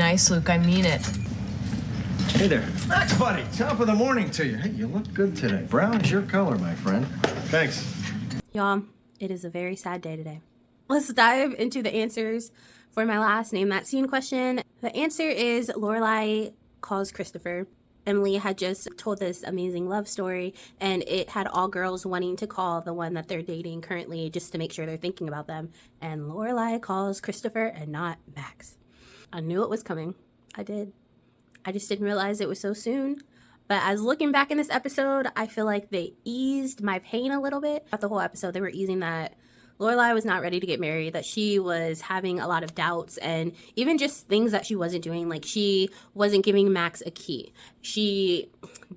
nice, Luke. I mean it. Hey there. Max, buddy. Top of the morning to you. Hey, you look good today. Brown is your color, my friend. Thanks. Y'all, it is a very sad day today. Let's dive into the answers for my last Name That Scene question. The answer is Lorelai calls Christopher. Emily had just told this amazing love story, and it had all girls wanting to call the one that they're dating currently just to make sure they're thinking about them. And Lorelai calls Christopher and not Max. I knew it was coming. I did. I just didn't realize it was so soon. But as looking back in this episode, I feel like they eased my pain a little bit. Throughout the whole episode, they were easing that Lorelai was not ready to get married, that she was having a lot of doubts and even just things that she wasn't doing. Like, she wasn't giving Max a key. She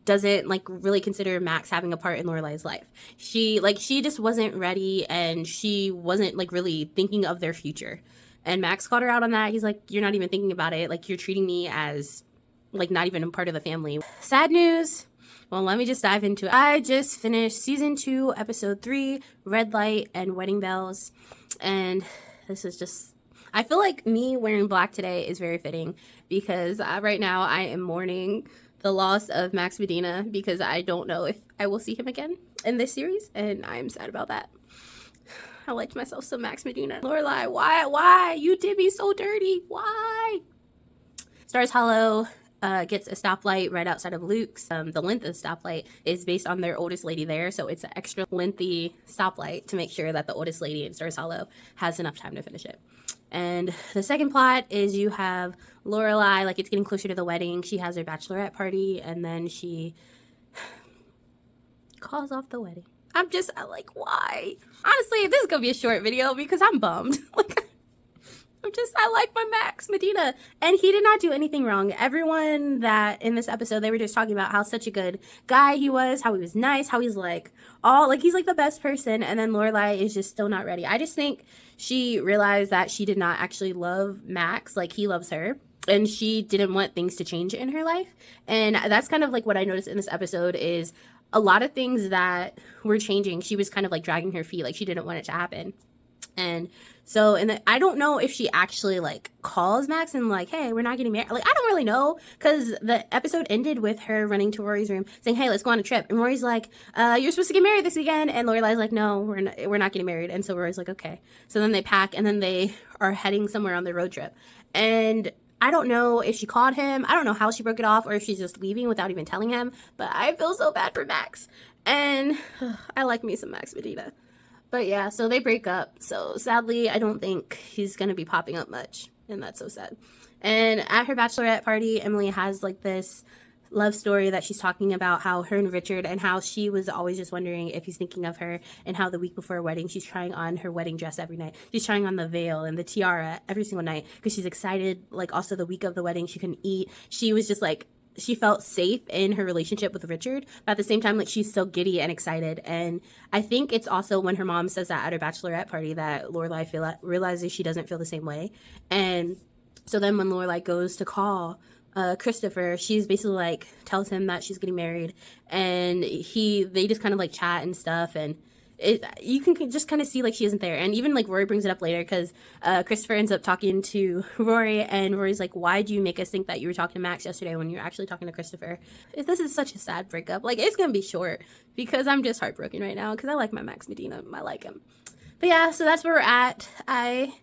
doesn't really consider Max having a part in Lorelai's life. She just wasn't ready, and she wasn't really thinking of their future. And Max called her out on that. He's like, you're not even thinking about it. Like, you're treating me as not even a part of the family. Sad news. Well, let me just dive into it. I just finished season 2, episode 3, Red Light and Wedding Bells. And this is just, I feel like me wearing black today is very fitting because right now I am mourning the loss of Max Medina because I don't know if I will see him again in this series. And I'm sad about that. I liked myself some Max Medina. Lorelai, why? You did me so dirty. Why? Stars Hollow gets a stoplight right outside of Luke's. The length of the stoplight is based on their oldest lady there, so it's an extra lengthy stoplight to make sure that the oldest lady in Stars Hollow has enough time to finish it. And the second plot is you have Lorelai, it's getting closer to the wedding. She has her bachelorette party, and then she calls off the wedding. Why? Honestly, this is gonna be a short video because I'm bummed. I like my Max Medina. And he did not do anything wrong. Everyone that in this episode, they were just talking about how such a good guy he was, how he was nice, how he's he's the best person. And then Lorelai is just still not ready. I just think she realized that she did not actually love Max like he loves her. And she didn't want things to change in her life. And that's kind of what I noticed in this episode is a lot of things that were changing. She was kind of dragging her feet. She didn't want it to happen. And so, I don't know if she actually calls Max and hey, we're not getting married. I don't really know because the episode ended with her running to Rory's room saying, hey, let's go on a trip. And Rory's like, you're supposed to get married this weekend. And Lorelai's like, no, we're not getting married. And so Rory's like, okay. So then they pack and then they are heading somewhere on the road trip. And I don't know if she called him. I don't know how she broke it off or if she's just leaving without even telling him. But I feel so bad for Max. And I like me some Max Medina. But yeah, so they break up. So sadly, I don't think he's going to be popping up much. And that's so sad. And at her bachelorette party, Emily has this love story that she's talking about how her and Richard and how she was always just wondering if he's thinking of her and how the week before her wedding, she's trying on her wedding dress every night. She's trying on the veil and the tiara every single night because she's excited. Also the week of the wedding, she couldn't eat. She was just she felt safe in her relationship with Richard, but at the same time, she's still giddy and excited. And I think it's also when her mom says that at her bachelorette party that Lorelai realizes she doesn't feel the same way. And so then when Lorelai goes to call Christopher, she's basically tells him that she's getting married, and they just kind of chat and stuff, and you can just kind of see she isn't there. And even Rory brings it up later because Christopher ends up talking to Rory, and Rory's like, why do you make us think that you were talking to Max yesterday when you're actually talking to Christopher? This is such a sad breakup. It's gonna be short because I'm just heartbroken right now because I like my Max Medina. I like him. But yeah, so that's where we're at. I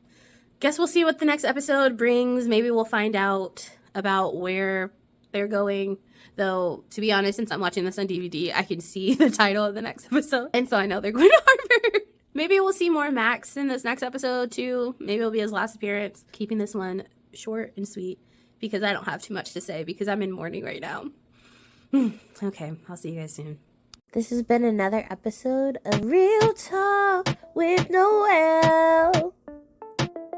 guess we'll see what the next episode brings. Maybe we'll find out about where they're going. Though, to be honest, since I'm watching this on DVD, I can see the title of the next episode. And so I know they're going to Harvard. Maybe we'll see more Max in this next episode, too. Maybe it'll be his last appearance. Keeping this one short and sweet because I don't have too much to say because I'm in mourning right now. Okay, I'll see you guys soon. This has been another episode of Real Talk with Noelle.